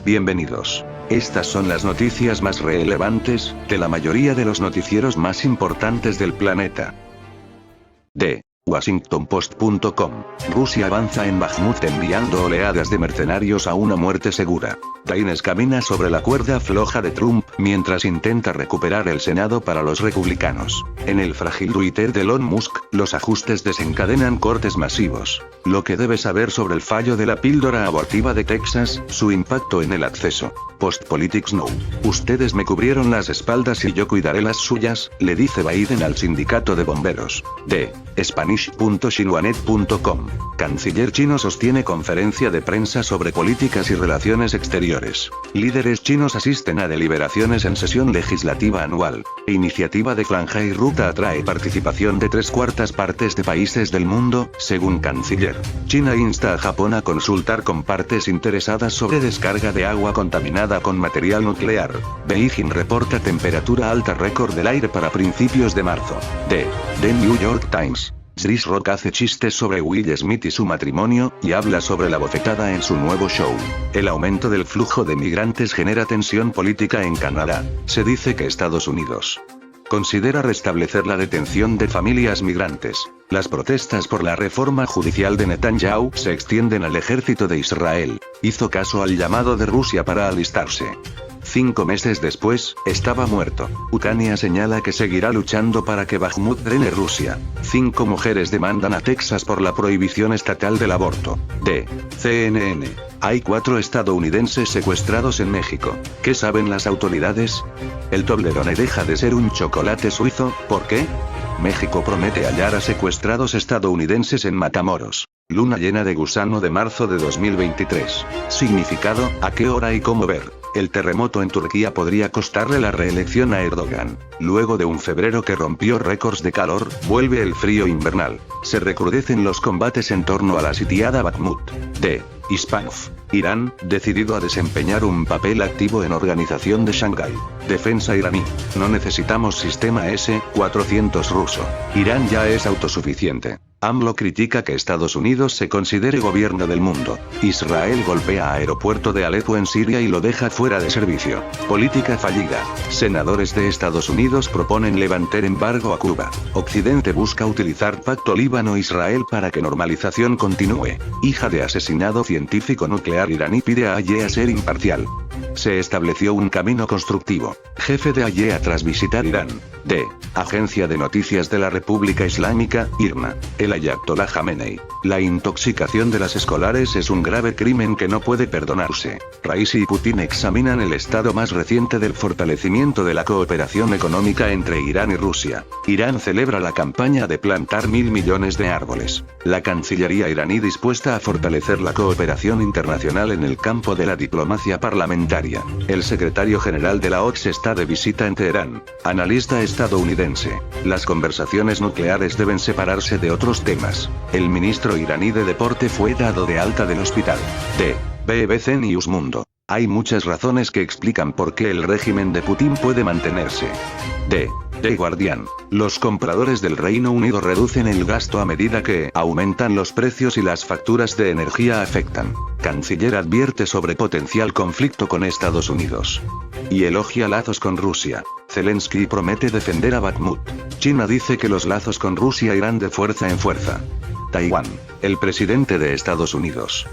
Bienvenidos. Estas son las noticias más relevantes, de la mayoría de los noticieros más importantes del planeta. De WashingtonPost.com. Rusia avanza en Bakhmut enviando oleadas de mercenarios a una muerte segura. Biden camina sobre la cuerda floja de Trump, mientras intenta recuperar el Senado para los republicanos. En el frágil Twitter de Elon Musk, los ajustes desencadenan cortes masivos. Lo que debes saber sobre el fallo de la píldora abortiva de Texas, su impacto en el acceso. Postpolitics Now. Ustedes me cubrieron las espaldas y yo cuidaré las suyas, le dice Biden al sindicato de bomberos. De Spanish.xinhuanet.com. Canciller chino sostiene conferencia de prensa sobre políticas y relaciones exteriores. Líderes chinos asisten a deliberaciones en sesión legislativa anual. Iniciativa de Shanghai Ruta atrae participación de 3/4 partes de países del mundo, según canciller. China insta a Japón a consultar con partes interesadas sobre descarga de agua contaminada con material nuclear. Beijing reporta temperatura alta récord del aire para principios de marzo. De The New York Times. Chris Rock hace chistes sobre Will Smith y su matrimonio, y habla sobre la bofetada en su nuevo show. El aumento del flujo de migrantes genera tensión política en Canadá. Se dice que Estados Unidos considera restablecer la detención de familias migrantes. Las protestas por la reforma judicial de Netanyahu se extienden al ejército de Israel. Hizo caso al llamado de Rusia para alistarse. 5 meses después, estaba muerto. Ucrania señala que seguirá luchando para que Bakhmut drene Rusia. 5 mujeres demandan a Texas por la prohibición estatal del aborto. De CNN. Hay 4 estadounidenses secuestrados en México. ¿Qué saben las autoridades? El Toblerone deja de ser un chocolate suizo, ¿por qué? México promete hallar a secuestrados estadounidenses en Matamoros. Luna llena de gusano de marzo de 2023. Significado, a qué hora y cómo ver. El terremoto en Turquía podría costarle la reelección a Erdogan. Luego de un febrero que rompió récords de calor, vuelve el frío invernal. Se recrudecen los combates en torno a la sitiada Bakhmut. De Hispanov. Irán, decidido a desempeñar un papel activo en Organización de Shanghái. Defensa iraní. No necesitamos sistema S-400 ruso. Irán ya es autosuficiente. AMLO critica que Estados Unidos se considere gobierno del mundo. Israel golpea aeropuerto de Alepo en Siria y lo deja fuera de servicio. Política fallida. Senadores de Estados Unidos proponen levantar embargo a Cuba. Occidente busca utilizar pacto Líbano-Israel para que normalización continúe. Hija de asesinado científico nuclear iraní pide a IAEA ser imparcial. Se estableció un camino constructivo. Jefe de IAEA tras visitar Irán. De Agencia de Noticias de la República Islámica, IRNA. El Ayatollah Jamenei. La intoxicación de las escolares es un grave crimen que no puede perdonarse. Raisi y Putin examinan el estado más reciente del fortalecimiento de la cooperación económica entre Irán y Rusia. Irán celebra la campaña de plantar 1.000 millones de árboles. La Cancillería iraní dispuesta a fortalecer la cooperación internacional en el campo de la diplomacia parlamentaria. El secretario general de la OTS está de visita en Teherán. Analista estadounidense. Las conversaciones nucleares deben separarse de otros temas. El ministro iraní de deporte fue dado de alta del hospital. De BBC News Mundo. Hay muchas razones que explican por qué el régimen de Putin puede mantenerse. De The Guardian. Los compradores del Reino Unido reducen el gasto a medida que aumentan los precios y las facturas de energía afectan. Canciller advierte sobre potencial conflicto con Estados Unidos. Y elogia lazos con Rusia. Zelensky promete defender a Bakhmut. China dice que los lazos con Rusia irán de fuerza en fuerza. Taiwán. El presidente de Estados Unidos.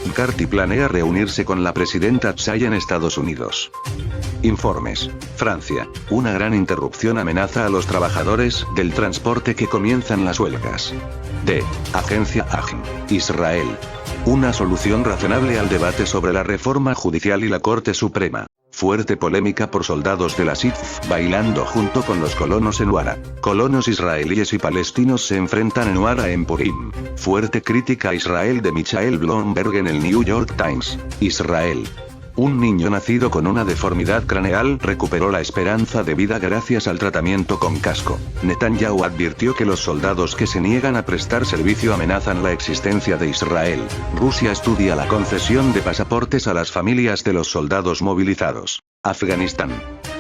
McCarthy planea reunirse con la presidenta Tsai en Estados Unidos. Informes. Francia. Una gran interrupción amenaza a los trabajadores del transporte que comienzan las huelgas. De Agencia AGM. Israel. Una solución razonable al debate sobre la reforma judicial y la Corte Suprema. Fuerte polémica por soldados de la SIDF bailando junto con los colonos en Huara. Colonos israelíes y palestinos se enfrentan en Huara en Purim. Fuerte crítica a Israel de Michael Bloomberg en el New York Times. Israel. Un niño nacido con una deformidad craneal recuperó la esperanza de vida gracias al tratamiento con casco. Netanyahu advirtió que los soldados que se niegan a prestar servicio amenazan la existencia de Israel. Rusia estudia la concesión de pasaportes a las familias de los soldados movilizados. Afganistán.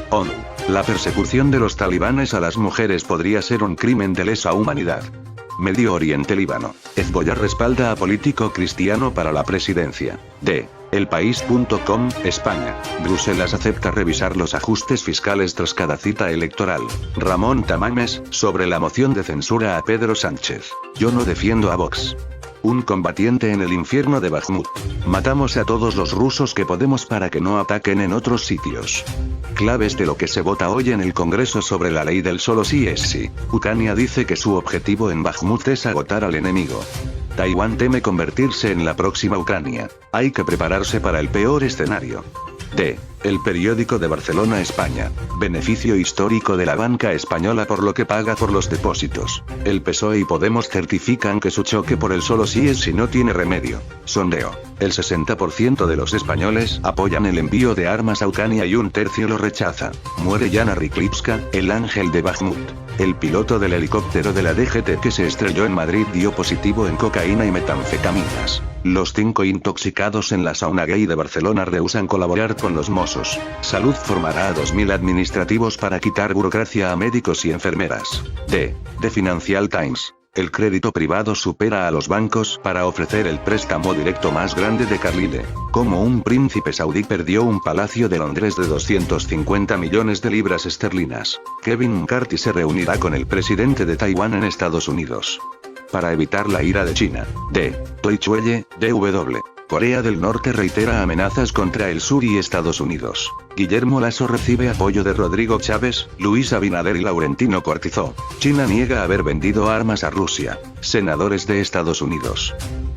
ONU. La persecución de los talibanes a las mujeres podría ser un crimen de lesa humanidad. Medio Oriente Líbano. Hezbollah respalda a político cristiano para la presidencia. De Elpaís.com, España. Bruselas acepta revisar los ajustes fiscales tras cada cita electoral. Ramón Tamames, sobre la moción de censura a Pedro Sánchez. Yo no defiendo a Vox. Un combatiente en el infierno de Bakhmut. Matamos a todos los rusos que podemos para que no ataquen en otros sitios. Claves de lo que se vota hoy en el Congreso sobre la ley del solo sí es sí. Ucrania dice que su objetivo en Bakhmut es agotar al enemigo. Taiwán teme convertirse en la próxima Ucrania. Hay que prepararse para el peor escenario. D. El periódico de Barcelona, España. Beneficio histórico de la banca española por lo que paga por los depósitos. El PSOE y Podemos certifican que su choque por el solo sí es sí no tiene remedio. Sondeo. El 60% de los españoles apoyan el envío de armas a Ucrania y un tercio lo rechaza. Muere Yana Ryklipska, el ángel de Bakhmut. El piloto del helicóptero de la DGT que se estrelló en Madrid dio positivo en cocaína y metanfetaminas. Los 5 intoxicados en la sauna gay de Barcelona rehúsan colaborar con los Mossos. Salud formará a 2.000 administrativos para quitar burocracia a médicos y enfermeras. D. The Financial Times. El crédito privado supera a los bancos para ofrecer el préstamo directo más grande de Carlyle. Como un príncipe saudí perdió un palacio de Londres de 250 millones de libras esterlinas. Kevin McCarthy se reunirá con el presidente de Taiwán en Estados Unidos. Para evitar la ira de China. D. Deutsche DW. Corea del Norte reitera amenazas contra el sur y Estados Unidos. Guillermo Lasso recibe apoyo de Rodrigo Chávez, Luis Abinader y Laurentino Cortizo. China niega haber vendido armas a Rusia. Senadores de Estados Unidos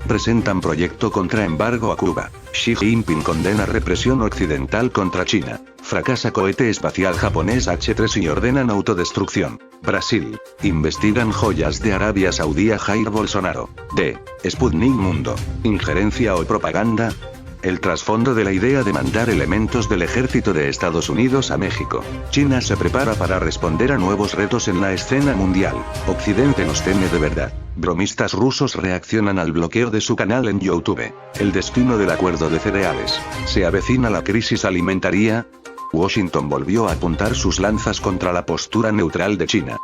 presentan proyecto contra embargo a Cuba. Xi Jinping condena represión occidental contra China. Fracasa cohete espacial japonés H3 y ordenan autodestrucción. Brasil. Investigan joyas de Arabia Saudí a Jair Bolsonaro. D. Sputnik Mundo. Injerencia o propaganda. El trasfondo de la idea de mandar elementos del ejército de Estados Unidos a México. China se prepara para responder a nuevos retos en la escena mundial. Occidente nos teme de verdad. Bromistas rusos reaccionan al bloqueo de su canal en YouTube. El destino del acuerdo de cereales. ¿Se avecina la crisis alimentaria? Washington volvió a apuntar sus lanzas contra la postura neutral de China.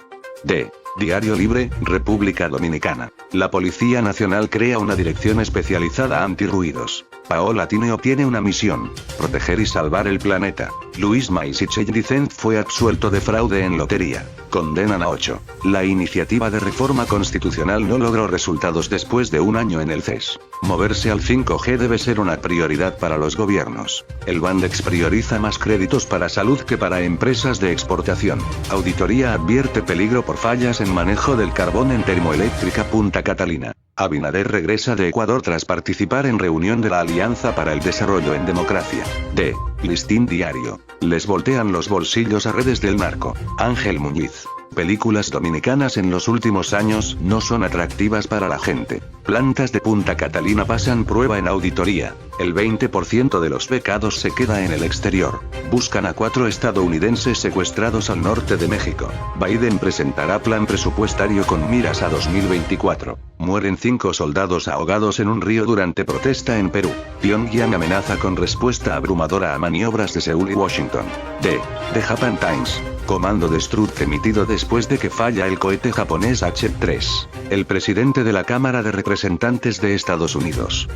D. Diario Libre, República Dominicana. La Policía Nacional crea una dirección especializada antirruidos. Paola Tineo tiene una misión: proteger y salvar el planeta. Luis Maisichel Dicent fue absuelto de fraude en lotería. Condenan a 8. La iniciativa de reforma constitucional no logró resultados después de un año en el CES. Moverse al 5G debe ser una prioridad para los gobiernos. El Bandex prioriza más créditos para salud que para empresas de exportación. Auditoría advierte peligro por fallas en manejo del carbón en Termoeléctrica Punta Catalina. Abinader regresa de Ecuador tras participar en reunión de la Alianza para el Desarrollo en Democracia. D. Listín Diario. Les voltean los bolsillos a redes del narco. Ángel Muñiz. Películas dominicanas en los últimos años no son atractivas para la gente. Plantas de Punta Catalina pasan prueba en auditoría. El 20% de los becados se queda en el exterior. Buscan a 4 estadounidenses secuestrados al norte de México. Biden presentará plan presupuestario con miras a 2024. Mueren 5 soldados ahogados en un río durante protesta en Perú. Pyongyang amenaza con respuesta abrumadora a maniobras de Seúl y Washington. D. The Japan Times. Comando Destruct emitido después de que falla el cohete japonés H3. El presidente de la Cámara de Representantes de Estados Unidos,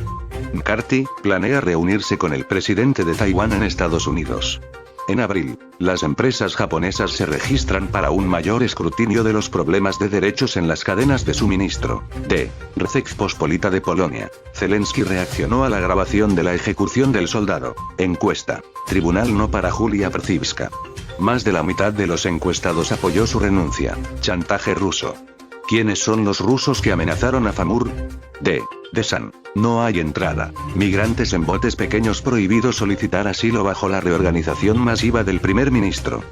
McCarthy, planea reunirse con el presidente de Taiwán en Estados Unidos. En abril, las empresas japonesas se registran para un mayor escrutinio de los problemas de derechos en las cadenas de suministro. D. Rzeczpospolita de Polonia. Zelensky reaccionó a la grabación de la ejecución del soldado. Encuesta. Tribunal no para Julia Przybylska. Más de la mitad de los encuestados apoyó su renuncia. Chantaje ruso. ¿Quiénes son los rusos que amenazaron a Famur? D. The Sun. No hay entrada. Migrantes en botes pequeños prohibido solicitar asilo bajo la reorganización masiva del primer ministro.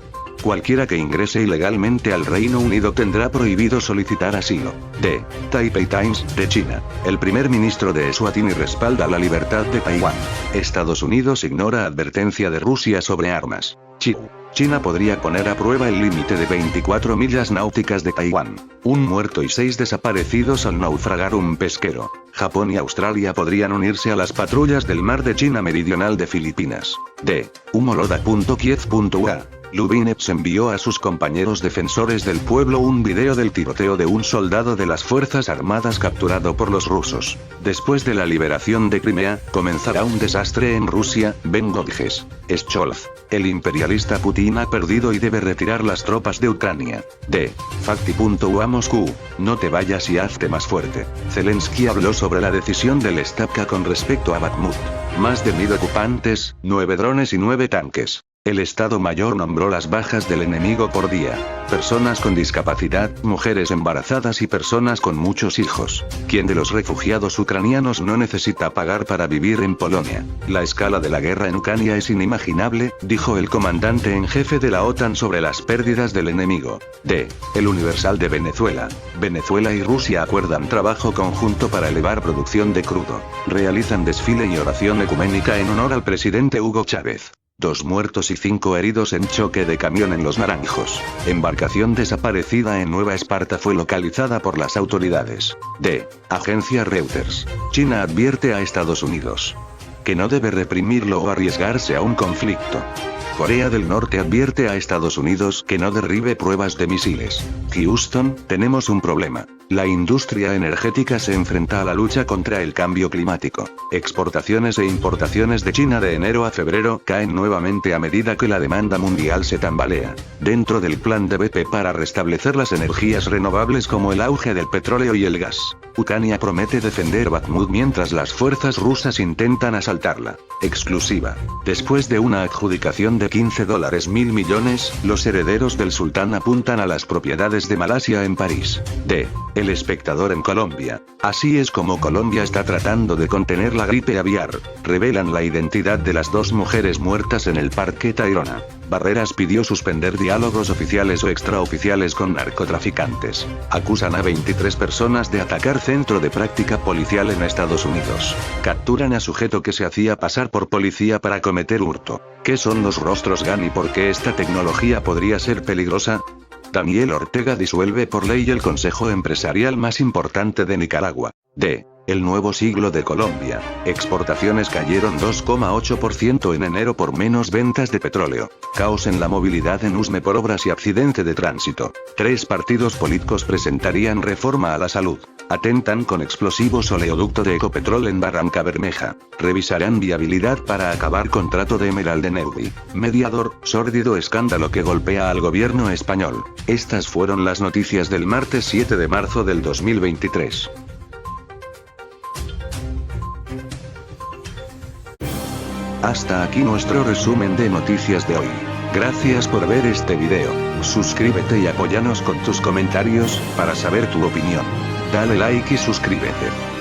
Cualquiera que ingrese ilegalmente al Reino Unido tendrá prohibido solicitar asilo. D. Taipei Times, de China. El primer ministro de Eswatini respalda la libertad de Taiwán. Estados Unidos ignora advertencia de Rusia sobre armas. China podría poner a prueba el límite de 24 millas náuticas de Taiwán. Un muerto y 6 desaparecidos al naufragar un pesquero. Japón y Australia podrían unirse a las patrullas del mar de China Meridional de Filipinas. D. Humoroda.kiev.ua. Lubinets envió a sus compañeros defensores del pueblo un video del tiroteo de un soldado de las Fuerzas Armadas capturado por los rusos. Después de la liberación de Crimea, comenzará un desastre en Rusia, Bengodjes. Scholz. El imperialista Putin ha perdido y debe retirar las tropas de Ucrania. D. Fakti.ua Moscú. No te vayas y hazte más fuerte. Zelensky habló sobre la decisión del Stavka con respecto a Bakhmut. Más de 1000 ocupantes, 9 drones y 9 tanques. El Estado Mayor nombró las bajas del enemigo por día. Personas con discapacidad, mujeres embarazadas y personas con muchos hijos. ¿Quién de los refugiados ucranianos no necesita pagar para vivir en Polonia? La escala de la guerra en Ucrania es inimaginable, dijo el comandante en jefe de la OTAN sobre las pérdidas del enemigo. D. El Universal de Venezuela. Venezuela y Rusia acuerdan trabajo conjunto para elevar producción de crudo. Realizan desfile y oración ecuménica en honor al presidente Hugo Chávez. 2 muertos y 5 heridos en choque de camión en Los Naranjos. Embarcación desaparecida en Nueva Esparta fue localizada por las autoridades. D. Agencia Reuters. China advierte a Estados Unidos que no debe reprimirlo o arriesgarse a un conflicto. Corea del Norte advierte a Estados Unidos que no derribe pruebas de misiles. Houston, tenemos un problema. La industria energética se enfrenta a la lucha contra el cambio climático. Exportaciones e importaciones de China de enero a febrero caen nuevamente a medida que la demanda mundial se tambalea. Dentro del plan de BP para restablecer las energías renovables como el auge del petróleo y el gas. Ucrania promete defender Bakhmut mientras las fuerzas rusas intentan asaltarla. Exclusiva. Después de una adjudicación de $15.000 millones, los herederos del sultán apuntan a las propiedades de Malasia en París. D. El Espectador en Colombia. Así es como Colombia está tratando de contener la gripe aviar. Revelan la identidad de las 2 mujeres muertas en el Parque Tayrona. Barreras pidió suspender diálogos oficiales o extraoficiales con narcotraficantes. Acusan a 23 personas de atacar centro de práctica policial en Estados Unidos. Capturan a sujeto que se hacía pasar por policía para cometer hurto. ¿Qué son los rostros GAN y por qué esta tecnología podría ser peligrosa? Daniel Ortega disuelve por ley el consejo empresarial más importante de Nicaragua. D. El nuevo siglo de Colombia. Exportaciones cayeron 2,8% en enero por menos ventas de petróleo. Caos en la movilidad en Usme por obras y accidente de tránsito. 3 partidos políticos presentarían reforma a la salud. Atentan con explosivos oleoducto de Ecopetrol en Barranca Bermeja. Revisarán viabilidad para acabar contrato de Emerald Energy. Mediador, sórdido escándalo que golpea al gobierno español. Estas fueron las noticias del martes 7 de marzo del 2023. Hasta aquí nuestro resumen de noticias de hoy. Gracias por ver este video. Suscríbete y apóyanos con tus comentarios, para saber tu opinión. Dale like y suscríbete.